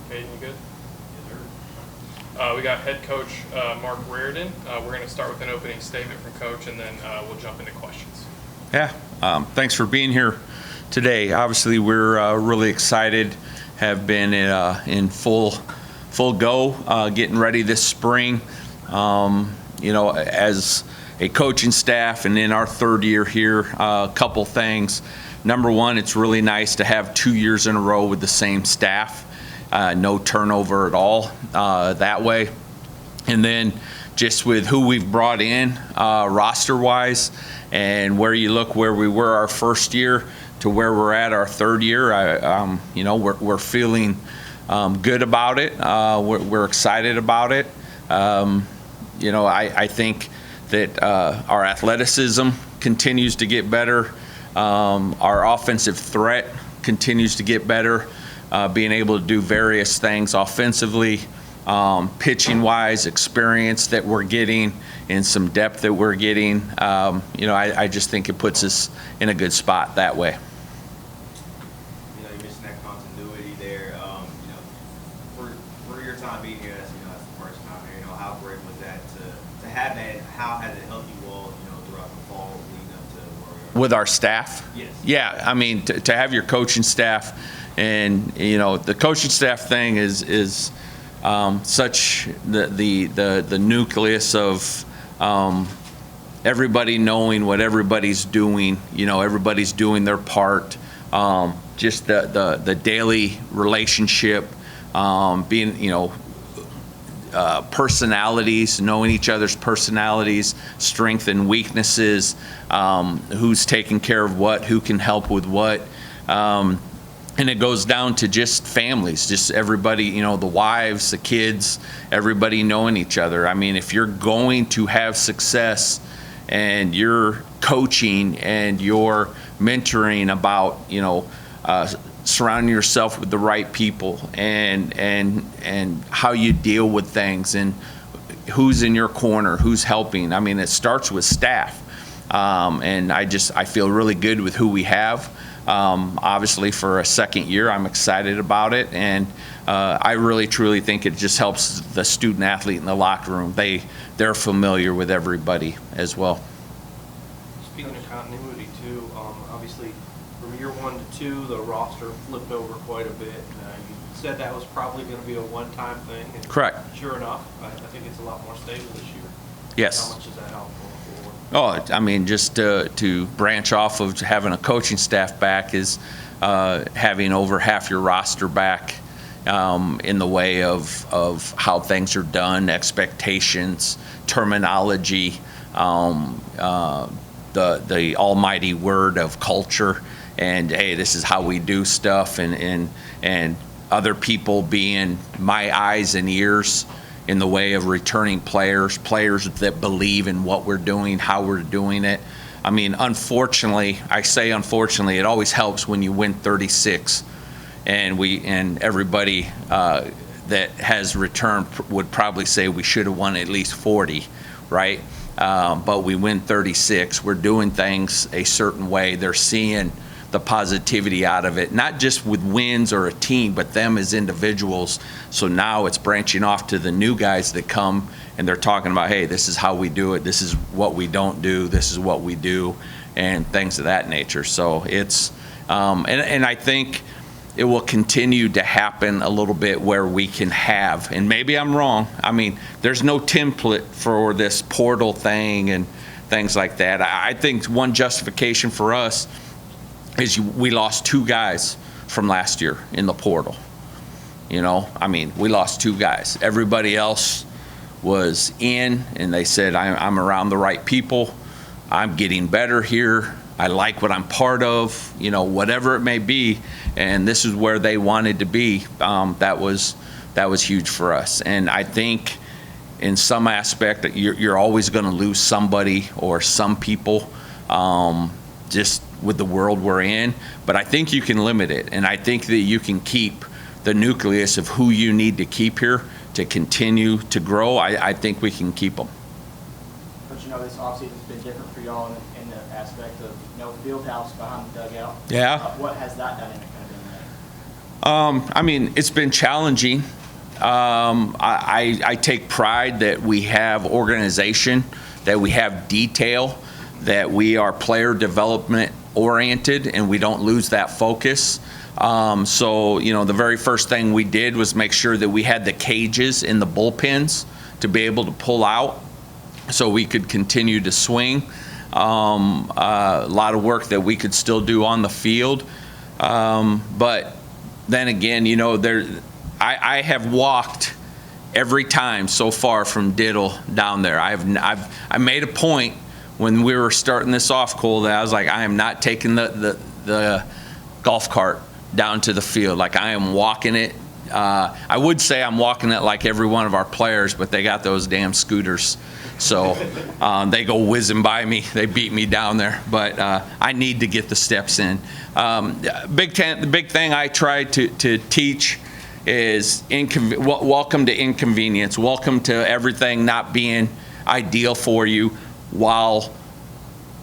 Caden, you good? Yes, sir. We got head coach Marc Rardin. We're going to start with an opening statement from coach, and then we'll jump into questions. Yeah, thanks for being here today. Obviously, we're really excited. Have been in full go, getting ready this spring. As a coaching staff, and in our third year here, a couple things. Number one, it's really nice to have 2 years in a row with the same staff. No turnover at all that way. And then just with who we've brought in roster-wise, and where you look where we were our first year to where we're at our third year, we're feeling good about it. We're excited about it. I think that our athleticism continues to get better. Our offensive threat continues to get better. Being able to do various things offensively, pitching-wise, experience that we're getting, and some depth that we're getting. I just think it puts us in a good spot that way. You mentioned that continuity there. For your time being here, that's the first time here. How great was that to have that? How has it helped you all, throughout the fall leading up to where we are? With our staff? Yes. Yeah, I mean, to have your coaching staff, and the coaching staff thing is such the nucleus of everybody knowing what everybody's doing. Everybody's doing their part. Just the daily relationship, being personalities, knowing each other's personalities, strengths and weaknesses, who's taking care of what, who can help with what. And it goes down to just families, just everybody, the wives, the kids, everybody knowing each other. I mean, if you're going to have success and you're coaching and you're mentoring about, surrounding yourself with the right people and how you deal with things and who's in your corner, who's helping. I mean, it starts with staff. And I feel really good with who we have. Obviously, for a second year, I'm excited about it, and I really, truly think it just helps the student athlete in the locker room. They're familiar with everybody as well. Speaking of continuity, too, obviously from year 1 to 2, the roster flipped over quite a bit. You said that was probably going to be a one-time thing. And Correct. Sure enough, I think it's a lot more stable this year. Yes. How much does that help going forward? Oh, I mean, just to branch off of having a coaching staff back is having over half your roster back in the way of how things are done, expectations, terminology, the almighty word of culture, and hey, this is how we do stuff, and other people being my eyes and ears in the way of returning players that believe in what we're doing, how we're doing it. I mean, unfortunately, it always helps when you win 36, and everybody that has returned would probably say we should have won at least 40, right? But we win 36. We're doing things a certain way. They're seeing the positivity out of it, not just with wins or a team, but them as individuals. So now it's branching off to the new guys that come, and they're talking about, hey, this is how we do it, this is what we don't do, this is what we do, and things of that nature. So it's and I think it will continue to happen a little bit where we can have, and maybe I'm wrong, I mean, there's no template for this portal thing and things like that. I think one justification for us is we lost 2 guys from last year in the portal. I mean, we lost 2 guys. Everybody else was in, and they said, I'm around the right people. I'm getting better here. I like what I'm part of, whatever it may be. And this is where they wanted to be. That was huge for us. And I think in some aspect that you're always going to lose somebody or some people, just with the world we're in, but I think you can limit it, and I think that you can keep the nucleus of who you need to keep here to continue to grow. I think we can keep them. But this offseason's been different for y'all in the aspect of field house behind the dugout. Yeah. What has that dynamic kind of been like? I mean, it's been challenging. I take pride that we have organization, that we have detail, that we are player development oriented, and we don't lose that focus. So, the very first thing we did was make sure that we had the cages in the bullpens to be able to pull out so we could continue to swing. A lot of work that we could still do on the field. But then again, I have walked every time so far from Diddle down there. I made a point when we were starting this off, Cole, that I was like, I am not taking the golf cart down to the field. Like, I am walking it. I would say I'm walking it like every one of our players, but they got those damn scooters. So they go whizzing by me. They beat me down there. But I need to get the steps in. The big thing I try to teach is welcome to inconvenience. Welcome to everything not being ideal for you while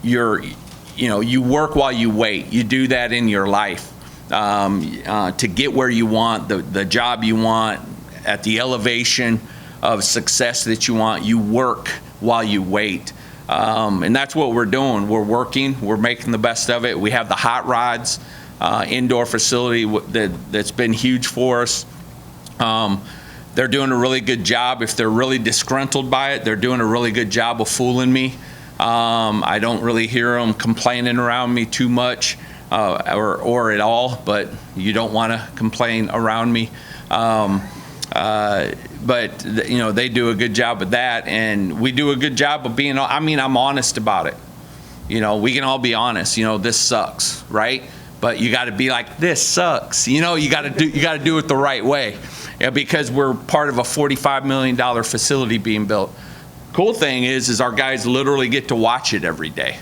you work while you wait. You do that in your life to get where you want, the job you want, at the elevation of success that you want. You work while you wait. And that's what we're doing. We're working. We're making the best of it. We have the hot rods indoor facility that's been huge for us. They're doing a really good job. If they're really disgruntled by it, they're doing a really good job of fooling me. I don't really hear them complaining around me too much or at all, but you don't want to complain around me. But they do a good job of that, and we do a good job of being, I'm honest about it. We can all be honest. This sucks, right? But you got to be like, this sucks. You got to do it the right way. Because we're part of a $45 million facility being built. Cool thing is our guys literally get to watch it every day.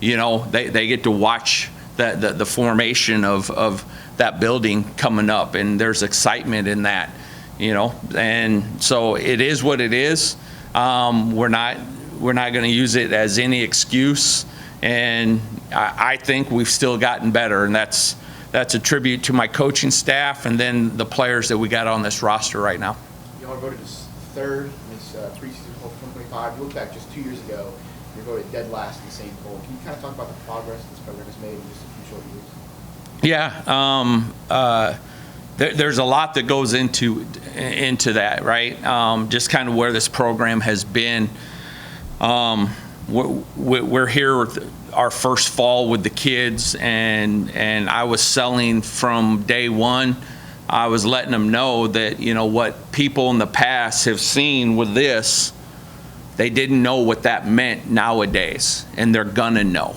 They get to watch the formation of that building coming up, and there's excitement in that. And so it is what it is. We're not going to use it as any excuse, and I think we've still gotten better, and that's a tribute to my coaching staff and then the players that we got on this roster right now. Y'all voted as third in this preseason poll for 2025. You look back just 2 years ago, you were voted dead last in the same poll. Can you kind of talk about the progress this program has made in just a few short years? Yeah. There's a lot that goes into that, right? Just kind of where this program has been. We're here with our first fall with the kids, and I was selling from day one. I was letting them know that, what people in the past have seen with this, they didn't know what that meant nowadays, and they're gonna know,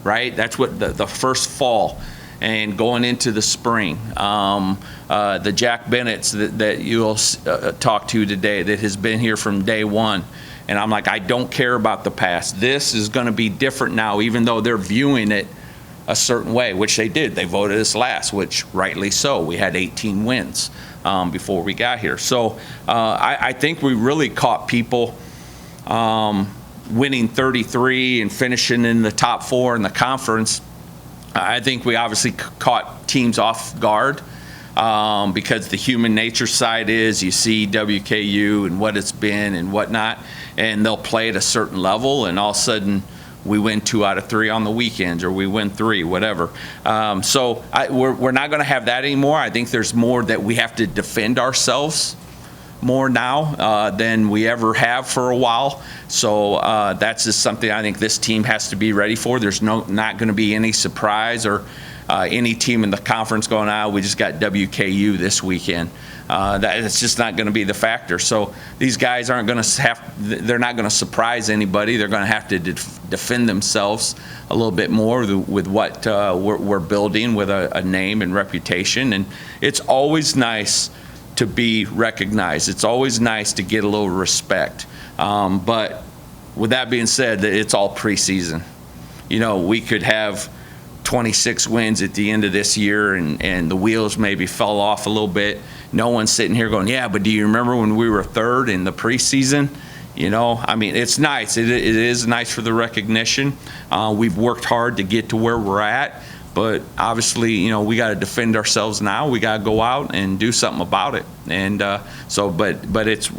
right? That's what the first fall and going into the spring. The Jack Bennett's that you'll talk to today that has been here from day one. And I'm like, I don't care about the past. This is going to be different now, even though they're viewing it a certain way, which they did. They voted us last, which rightly so. We had 18 wins before we got here. So I think we really caught people winning 33 and finishing in the top 4 in the conference. I think we obviously caught teams off guard. Because the human nature side is you see WKU and what it's been and whatnot, and they'll play at a certain level, and all of a sudden we win 2 out of 3 on the weekends, or we win 3, whatever. So we're not going to have that anymore. I think there's more that we have to defend ourselves more now than we ever have for a while. So that's just something I think this team has to be ready for. There's not going to be any surprise or any team in the conference going, we just got WKU this weekend. That's just not going to be the factor. So these guys aren't going to they're not going to surprise anybody. They're going to have to defend themselves a little bit more with what we're building with a name and reputation. And it's always nice to be recognized. It's always nice to get a little respect. But with that being said, it's all preseason. We could have 26 wins at the end of this year, and the wheels maybe fell off a little bit. No one's sitting here going, yeah, but do you remember when we were third in the preseason? It's nice. It is nice for the recognition. We've worked hard to get to where we're at. But obviously, you know, we got to defend ourselves now. We got to go out and do something about it. And but it's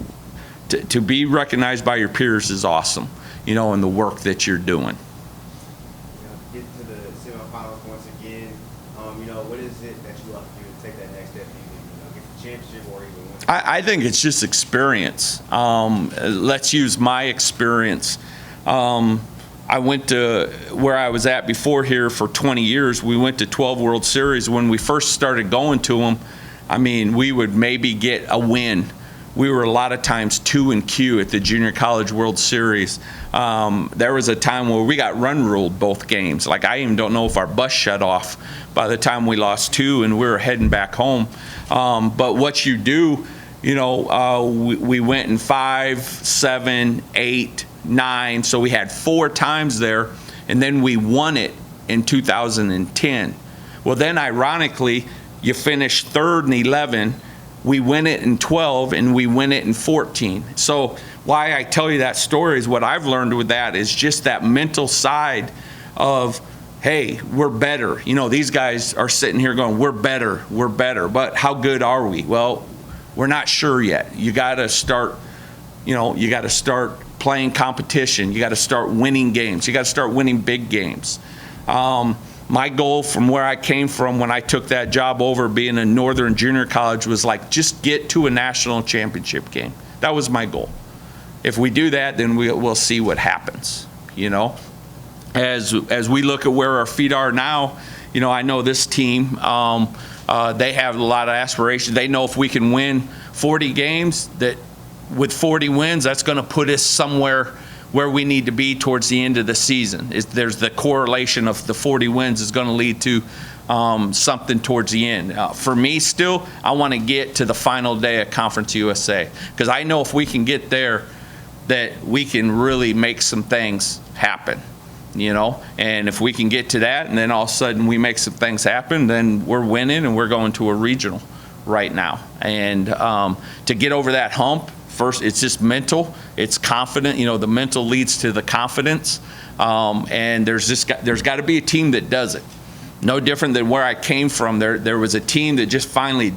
to be recognized by your peers is awesome, you know, in the work that you're doing. Get to the semifinals once again. You know, what is it that you love to do to take that next step, either get the championship or even win? I think it's just experience. Let's use my experience. I went to where I was at before here for 20 years. We went to 12 World Series. When we first started going to them, I mean, we would maybe get a win. We were a lot of times 2-Q at the Junior College World Series. There was a time where we got run ruled both games. Like, I even don't know if our bus shut off by the time we lost 2 and we were heading back home. But what you do, you know, we went in 5, 7, 8, 9, so we had 4 times there, and then we won it in 2010. Well, then ironically, you finish 3rd in 11, we win it in 12, and we win it in 14. So why I tell you that story is what I've learned with that is just that mental side of, hey, we're better. You know, these guys are sitting here going, we're better, but how good are we? Well, we're not sure yet. You got to start, you know, you got to start playing competition. You got to start winning games. You got to start winning big games. My goal from where I came from when I took that job over being a Northern Junior College was like, just get to a national championship game. That was my goal. If we do that, then we'll see what happens, you know. As we look at where our feet are now, you know, I know this team, they have a lot of aspirations. They know if we can win 40 games, that with 40 wins, that's going to put us somewhere where we need to be towards the end of the season. There's the correlation of the 40 wins is going to lead to something towards the end. For me still, I want to get to the final day of Conference USA, because I know if we can get there, that we can really make some things happen, you know. And if we can get to that and then all of a sudden we make some things happen, then we're winning and we're going to a regional right now. And to get over that hump, first, it's just mental. It's confident. You know, the mental leads to the confidence. And there's got to be a team that does it. No different than where I came from. There was a team that just finally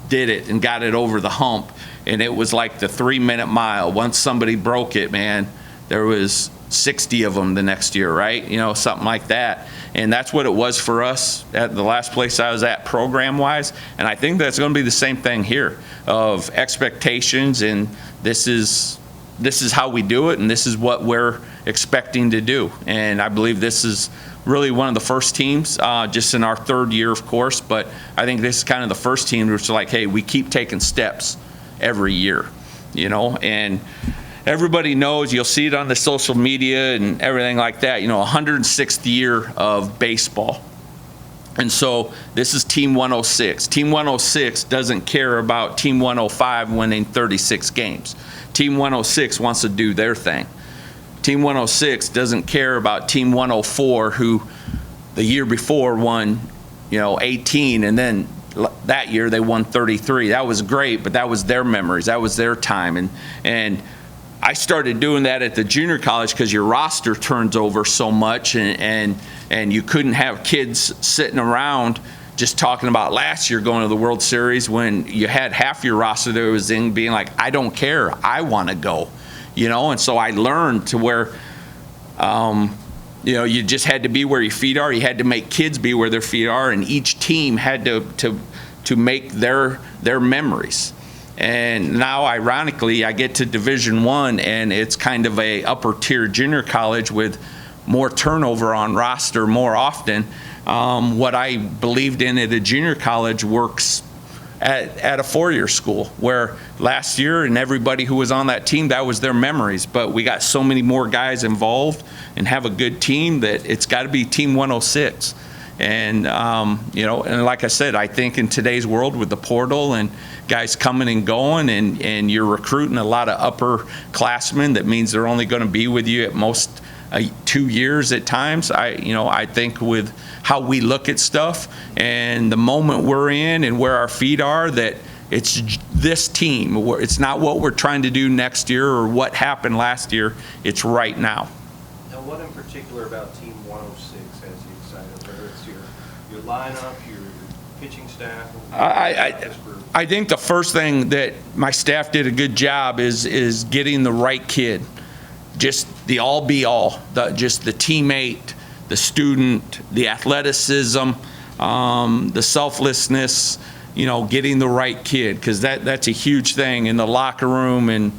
did it and got it over the hump. And it was like the 3-minute mile. Once somebody broke it, man, there was 60 of them the next year, right? You know, something like that. And that's what it was for us at the last place I was at program-wise. And I think that's going to be the same thing here of expectations, and this is how we do it, and this is what we're expecting to do. And I believe this is really one of the first teams, just in our 3rd year, of course, but I think this is kind of the first team which is like, hey, we keep taking steps every year, you know. And everybody knows, you'll see it on the social media and everything like that, you know, 106th year of baseball. And so this is Team 106. Team 106 doesn't care about Team 105 winning 36 games. Team 106 wants to do their thing. Team 106 doesn't care about Team 104, who the year before won, you know, 18, and then that year they won 33. That was great, but that was their memories. That was their time. And I started doing that at the junior college because your roster turns over so much, and you couldn't have kids sitting around just talking about last year going to the World Series when you had half your roster that was in being like, I don't care, I want to go, you know. And so I learned to where, you know, you just had to be where your feet are. You had to make kids be where their feet are, and each team had to make their memories. And now, ironically, I get to Division I, and it's kind of a upper tier junior college with more turnover on roster more often. What I believed in at a junior college works at a 4-year school, where last year and everybody who was on that team, that was their memories. But we got so many more guys involved and have a good team that it's got to be Team 106. And, you know, and like I said, I think in today's world with the portal and guys coming and going, and you're recruiting a lot of upperclassmen, that means they're only going to be with you at most 2 years at times. I think with how we look at stuff and the moment we're in and where our feet are, that it's this team. It's not what we're trying to do next year or what happened last year. It's right now. Now, what in particular about Team 106 has you excited, whether it's your lineup, your pitching staff? I think the first thing that my staff did a good job is getting the right kid, just the all be all, just the teammate, the student, the athleticism, the selflessness, getting the right kid, because that's a huge thing in the locker room. And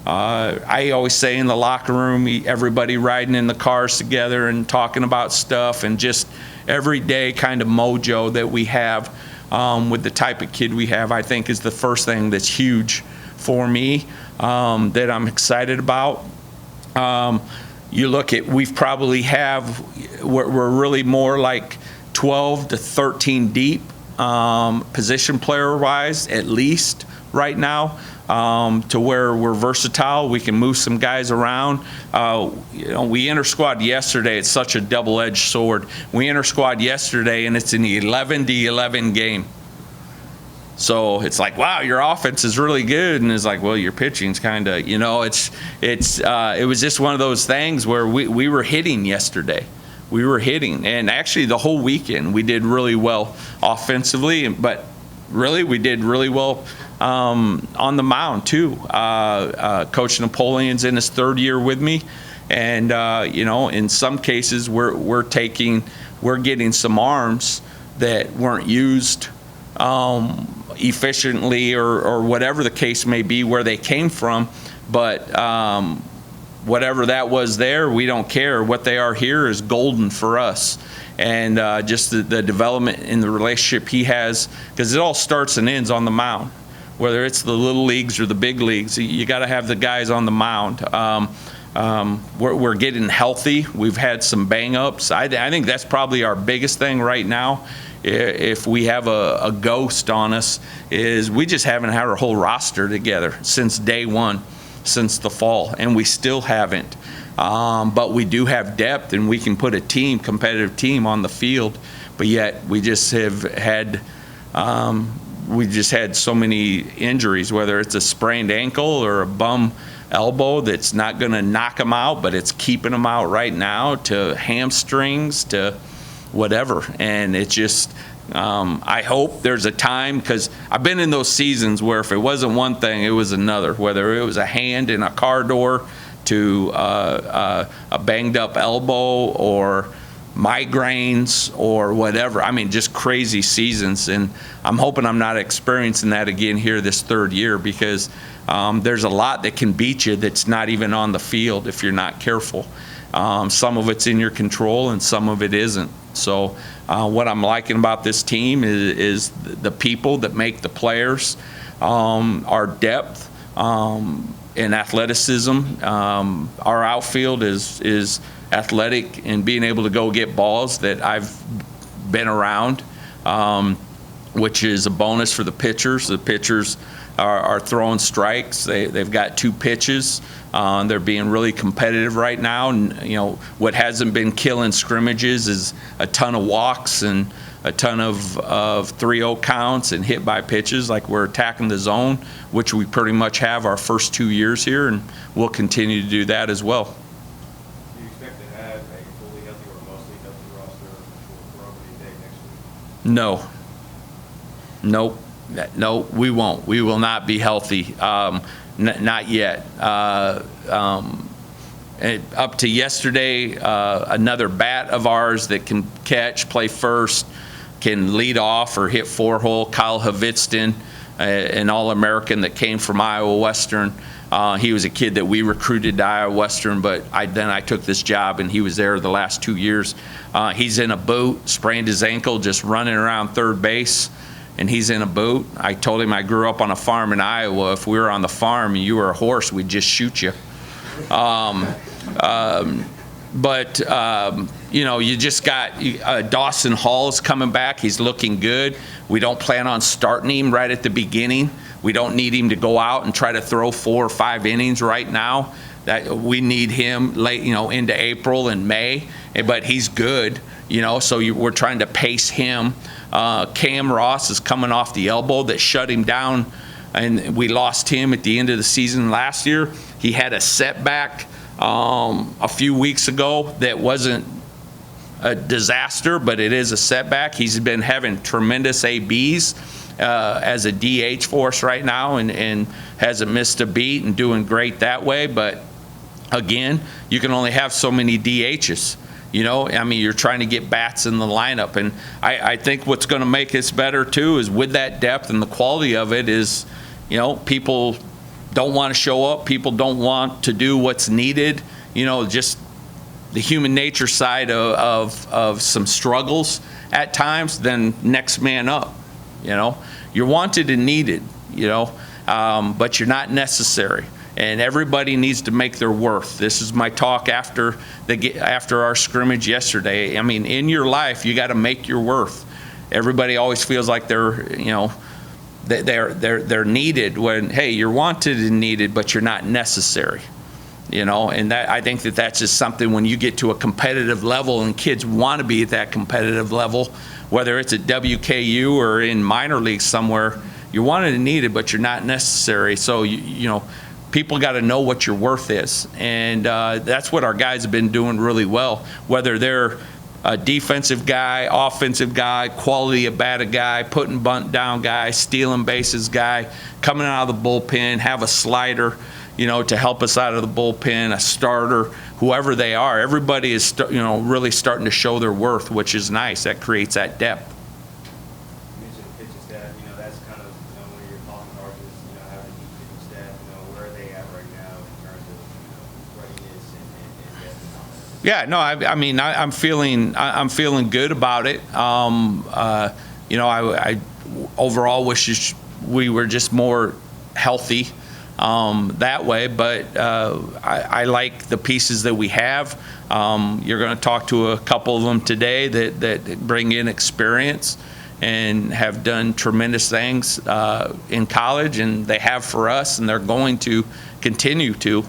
I always say in the locker room, everybody riding in the cars together and talking about stuff, and just everyday kind of mojo that we have with the type of kid we have, I think is the first thing that's huge for me, that I'm excited about. You look at, we're really more like 12 to 13 deep, position player wise, at least right now, to where we're versatile. We can move some guys around. We inter-squad yesterday. It's such a double-edged sword. We inter-squad yesterday, and it's an 11-11 game. So it's like, wow, your offense is really good, and it's like, well, your pitching's kind of, it was just one of those things where we were hitting yesterday. We were hitting, and actually the whole weekend we did really well offensively, but really we did really well on the mound too. Coach Napoleon's in his third year with me, and in some cases we're getting some arms that weren't used efficiently, or whatever the case may be, where they came from, but whatever that was there, we don't care. What they are here is golden for us. And just the development in the relationship he has, because it all starts and ends on the mound. Whether it's the little leagues or the big leagues, you got to have the guys on the mound. We're getting healthy. We've had some bang-ups. I think that's probably our biggest thing right now. If we have a ghost on us, is we just haven't had our whole roster together since day one, since the fall, and we still haven't. But we do have depth, and we can put a competitive team on the field. But yet we just have had so many injuries, whether it's a sprained ankle or a bum elbow that's not going to knock them out, but it's keeping them out right now, to hamstrings, to whatever. And it's just, I hope there's a time, because I've been in those seasons where if it wasn't one thing, it was another, whether it was a hand in a car door, to a banged up elbow, or migraines, or whatever. I mean, just crazy seasons. And I'm hoping I'm not experiencing that again here this third year, because there's a lot that can beat you that's not even on the field if you're not careful. Some of it's in your control, and some of it isn't. So what I'm liking about this team is the people that make the players, our depth, in athleticism. Our outfield is athletic, and being able to go get balls that I've been around, which is a bonus for the pitchers. The pitchers are throwing strikes. They've got 2 pitches. They're being really competitive right now. And what hasn't been killing scrimmages is a ton of walks and a ton of 3-0 counts and hit by pitches. Like, we're attacking the zone, which we pretty much have our first 2 years here, and we'll continue to do that as well. Do you expect to have a fully healthy or mostly healthy roster for opening day next week? No. Nope. No, we won't. We will not be healthy. Not yet. Up to yesterday, another bat of ours that can catch, play first, can lead off or hit 4-hole, Kyle Havitston, an All-American that came from Iowa Western. He was a kid that we recruited to Iowa Western, but then I took this job, and he was there the last 2 years. He's in a boot, sprained his ankle just running around third base, and he's in a boot. I told him I grew up on a farm in Iowa. If we were on the farm and you were a horse, we'd just shoot you. You just got Dawson Hall's coming back. He's looking good. We don't plan on starting him right at the beginning. We don't need him to go out and try to throw 4 or 5 innings right now. That we need him late, into April and May. But he's good, so we're trying to pace him. Cam Ross is coming off the elbow that shut him down, and we lost him at the end of the season last year. He had a setback a few weeks ago that wasn't a disaster, but it is a setback. He's been having tremendous ABs as a DH for us right now, and hasn't missed a beat and doing great that way. But again, you can only have so many DHs. You know, I mean, you're trying to get bats in the lineup, and I think what's going to make us better too is with that depth and the quality of it is, you know, people don't want to show up, people don't want to do what's needed. You know, just the human nature side of some struggles at times. Then next man up. You know, you're wanted and needed. You know, but you're not necessary. And everybody needs to make their worth. This is my talk after our scrimmage yesterday. I mean, in your life, you got to make your worth. Everybody always feels like they're, you know, they're needed when, hey, you're wanted and needed, but you're not necessary. You know, and that, I think that's just something when you get to a competitive level and kids want to be at that competitive level, whether it's at WKU or in minor leagues somewhere, you're wanted and needed, but you're not necessary. So, you know, people got to know what your worth is, and that's what our guys have been doing really well. Whether they're a defensive guy, offensive guy, quality at bat guy, putting bunt down guy, stealing bases guy, coming out of the bullpen, have a slider, you know, to help us out of the bullpen, a starter, whoever they are. Everybody is, you know, really starting to show their worth, which is nice. That creates that depth. You mentioned the pitching staff. You know, that's kind of, you know, one of your calling cards is, you know, having a deep pitching staff. You know, where are they at right now in terms of, you know, readiness and depth and all that? Yeah, no, I mean, I'm feeling good about it. You know, I overall wish we were just more healthy that way, but I like the pieces that we have. You're going to talk to a couple of them today that bring in experience and have done tremendous things in college, and they have for us, and they're going to continue to,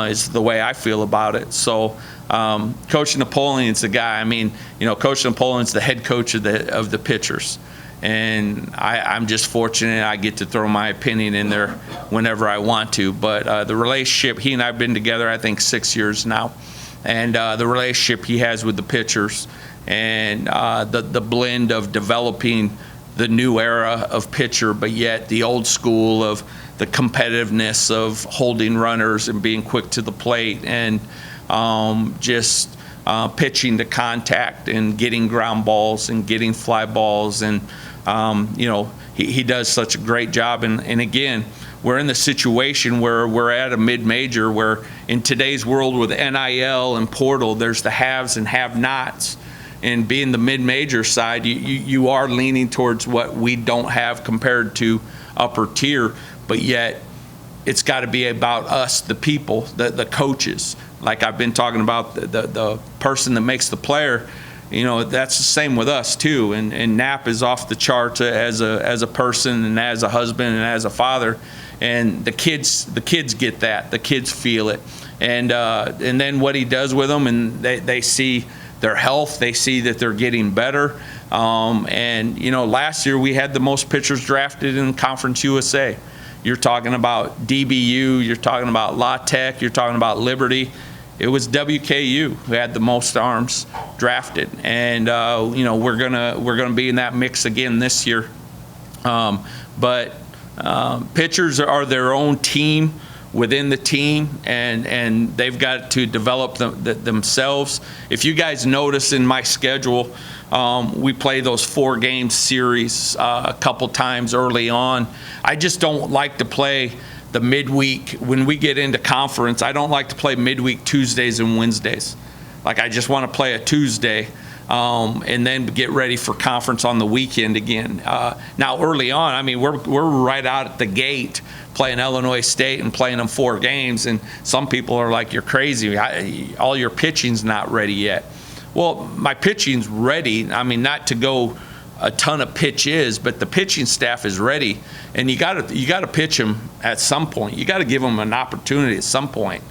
is the way I feel about it. So Coach Napoleon's the guy. I mean, you know, Coach Napoleon's the head coach of the pitchers. And I'm just fortunate I get to throw my opinion in there whenever I want to. But the relationship, he and I have been together, I think, 6 years now. And the relationship he has with the pitchers and the blend of developing the new era of pitcher, but yet the old school of the competitiveness of holding runners and being quick to the plate and just pitching to contact and getting ground balls and getting fly balls. And you know, he does such a great job. And again, we're in the situation where we're at a mid-major where in today's world with NIL and portal, there's the haves and have-nots. And being the mid-major side, you are leaning towards what we don't have compared to upper tier, but yet it's got to be about us, the people, the coaches. Like I've been talking about the person that makes the player. You know, that's the same with us too. And Knapp is off the charts as a person and as a husband and as a father. And the kids get that. The kids feel it. And then what he does with them, and they see their health. They see that they're getting better. And you know, last year we had the most pitchers drafted in Conference USA. You're talking about DBU. You're talking about La Tech. You're talking about Liberty. It was WKU who had the most arms drafted, and you know, we're gonna be in that mix again this year. But pitchers are their own team within the team, and they've got to develop themselves. If you guys notice in my schedule, we play those 4-game series a couple times early on. I just don't like to play the midweek. When we get into conference, I don't like to play midweek Tuesdays and Wednesdays. Like, I just want to play a Tuesday and then get ready for conference on the weekend again. Now, early on, I mean, we're right out at the gate playing Illinois State and playing them 4 games, and some people are like, you're crazy. All your pitching's not ready yet. Well, my pitching's ready. I mean, not to go a ton of pitches, but the pitching staff is ready, and you got to pitch them at some point. You got to give them an opportunity at some point.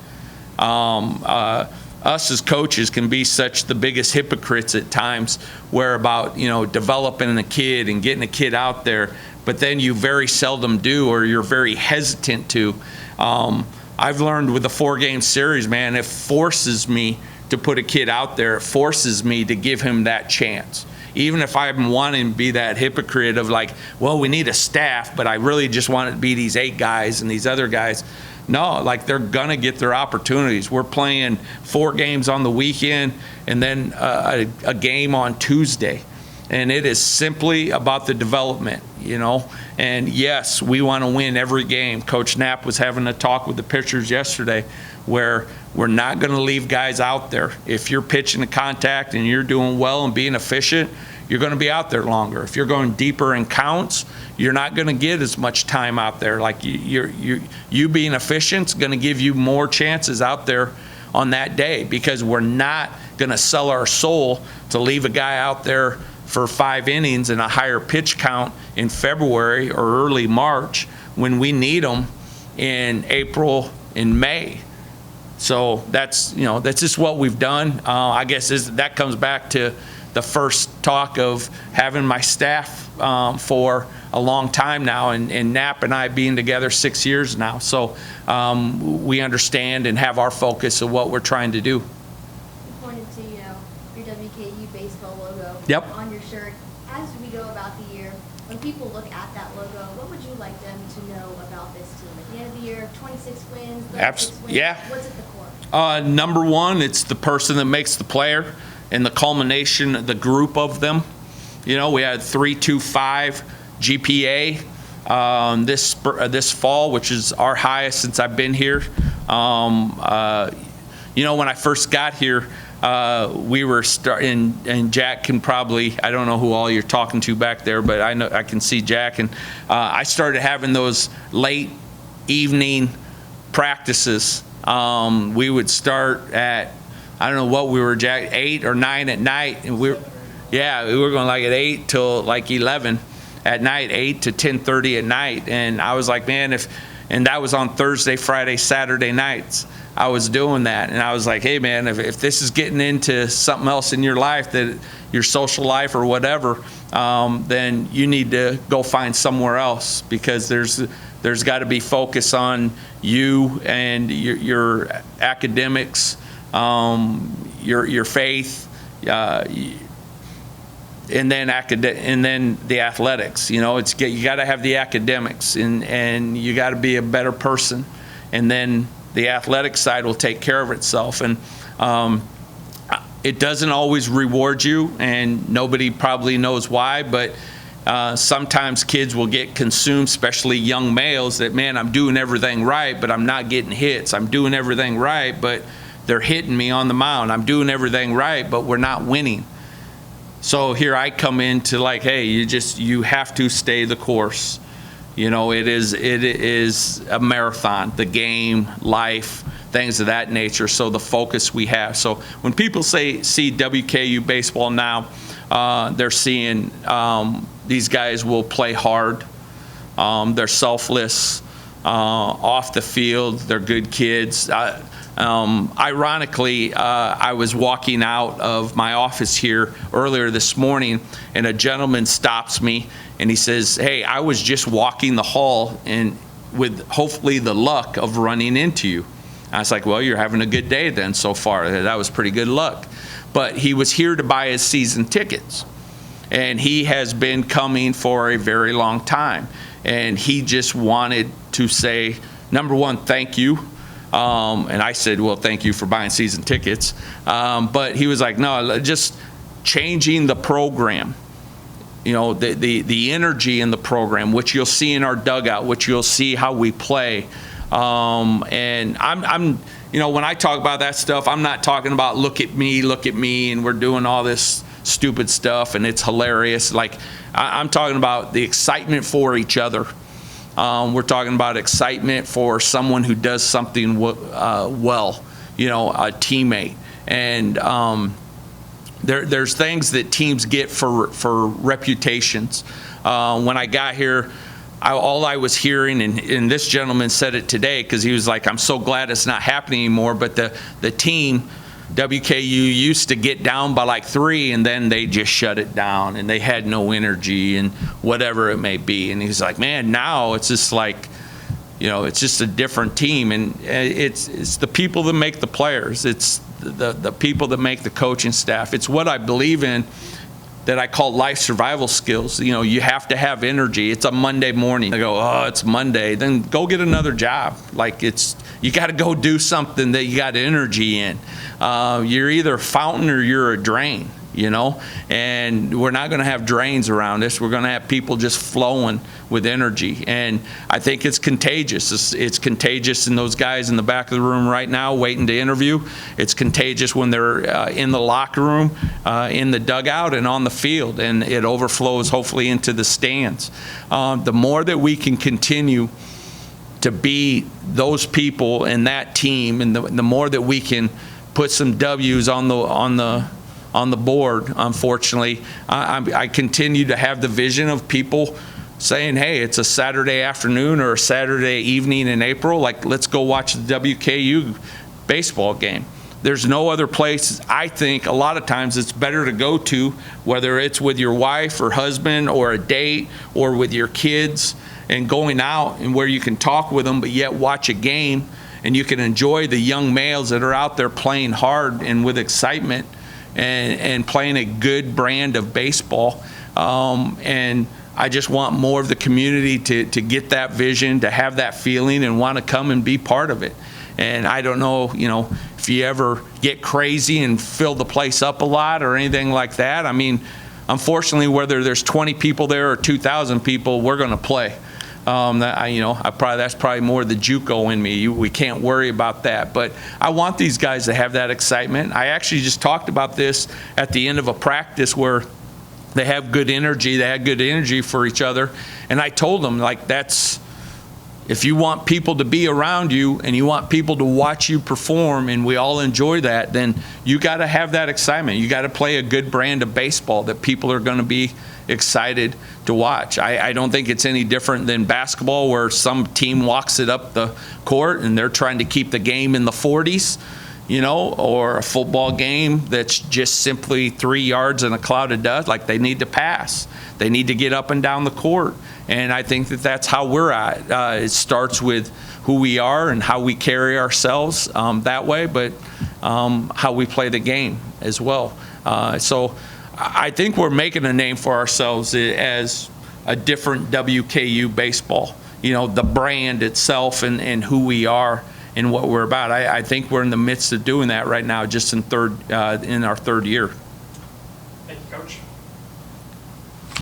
Us as coaches can be such the biggest hypocrites at times, where about, you know, developing a kid and getting a kid out there, but then you very seldom do, or you're very hesitant to. I've learned with the 4-game series, man, it forces me to put a kid out there, it forces me to give him that chance. Even if I'm wanting to be that hypocrite of like, well, we need a staff, but I really just want it to be these 8 guys and these other guys. No, like they're going to get their opportunities. We're playing 4 games on the weekend and then a game on Tuesday. And it is simply about the development, you know. And yes, we want to win every game. Coach Knapp was having a talk with the pitchers yesterday where we're not going to leave guys out there. If you're pitching to contact and you're doing well and being efficient, you're going to be out there longer. If you're going deeper in counts, you're not going to get as much time out there. Like you being efficient is going to give you more chances out there on that day, because we're not going to sell our soul to leave a guy out there for 5 innings and a higher pitch count in February or early March when we need them in April and May. So that's just what we've done. I guess that comes back to the first talk of having my staff for a long time now, and Knapp and I being together 6 years now. So we understand and have our focus of what we're trying to do. You pointed to, your WKU baseball logo on your shirt. As we go about the year, when people look at that logo, what would you like them to know about this team? At the end of the year, 26 wins, 36 wins, yeah. What's at the core? Number one, it's the person that makes the player and the culmination, the group of them. You know, we had 3.25 GPA this fall, which is our highest since I've been here. You know, when I first got here, we were starting, and Jack can probably, I don't know who all you're talking to back there, but I know I can see Jack, and I started having those late evening practices. We would start at, I don't know what we were, Jack, 8 or 9 at night, and we were going like at 8 till like 11 at night, 8 to 10:30 at night, and I was like, man, and that was on Thursday, Friday, Saturday nights. I was doing that, and I was like, hey man, if this is getting into something else in your life, that your social life or whatever, then you need to go find somewhere else, because there's got to be focus on you and your academics, your faith, and then the athletics. You know, you got to have the academics, and you got to be a better person, and then the athletic side will take care of itself. And it doesn't always reward you, and nobody probably knows why, but sometimes kids will get consumed, especially young males, that, man, I'm doing everything right, but I'm not getting hits. I'm doing everything right, but they're hitting me on the mound. I'm doing everything right, but we're not winning. So here I come into like, hey, you have to stay the course. You know, it is a marathon, the game, life, things of that nature. So the focus we have. So when people see WKU baseball now, they're seeing these guys will play hard. They're selfless off the field. They're good kids. Ironically, I was walking out of my office here earlier this morning, and a gentleman stops me, and he says, hey, I was just walking the hall and with hopefully the luck of running into you. I was like, well, you're having a good day then so far. That was pretty good luck. But he was here to buy his season tickets, and he has been coming for a very long time, and he just wanted to say, number one, thank you. And I said, well, thank you for buying season tickets. But he was like, no, just changing the program. You know, the energy in the program, which you'll see in our dugout, which you'll see how we play. And I'm, you know, when I talk about that stuff, I'm not talking about look at me, and we're doing all this stupid stuff and it's hilarious. Like, I'm talking about the excitement for each other. We're talking about excitement for someone who does something well, you know, a teammate. And there's things that teams get for reputations. When I got here, all I was hearing, and this gentleman said it today, because he was like, I'm so glad it's not happening anymore, but the team, WKU, used to get down by like 3, and then they just shut it down, and they had no energy and whatever it may be. And he's like, man, now it's just like You know, it's just a different team, and it's the people that make the players. It's the people that make the coaching staff. It's what I believe in, that I call life survival skills. You know, you have to have energy. It's a Monday morning. I go, oh, it's Monday. Then go get another job. Like, you got to go do something that you got energy in. You're either a fountain or you're a drain, you know, and we're not going to have drains around us. We're going to have people just flowing with energy, and I think it's contagious. It's contagious in those guys in the back of the room right now waiting to interview. It's contagious when they're in the locker room, in the dugout, and on the field, and it overflows hopefully into the stands. The more that we can continue to be those people and that team, and the more that we can put some W's on the board, unfortunately, I continue to have the vision of people saying, hey, it's a Saturday afternoon or a Saturday evening in April, like, let's go watch the WKU baseball game. There's no other place, I think, a lot of times it's better to go to, whether it's with your wife or husband or a date or with your kids, and going out and where you can talk with them but yet watch a game, and you can enjoy the young males that are out there playing hard and with excitement and playing a good brand of baseball. And I just want more of the community to get that vision, to have that feeling, and want to come and be part of it. And I don't know, you know, if you ever get crazy and fill the place up a lot or anything like that. I mean, unfortunately, whether there's 20 people there or 2,000 people, we're going to play. That's probably more the JUCO in me. We can't worry about that. But I want these guys to have that excitement. I actually just talked about this at the end of a practice where they have good energy. They had good energy for each other. And I told them, like, if you want people to be around you and you want people to watch you perform, and we all enjoy that, then you got to have that excitement. You got to play a good brand of baseball that people are going to be excited to watch. I don't think it's any different than basketball, where some team walks it up the court and they're trying to keep the game in the 40s. You know, or a football game that's just simply 3 yards in a cloud of dust. Like, they need to pass. They need to get up and down the court. And I think that that's how we're at. It starts with who we are and how we carry ourselves that way, but how we play the game as well. So I think we're making a name for ourselves as a different WKU baseball. You know, the brand itself and who we are and what we're about. I think we're in the midst of doing that right now, just in our third year.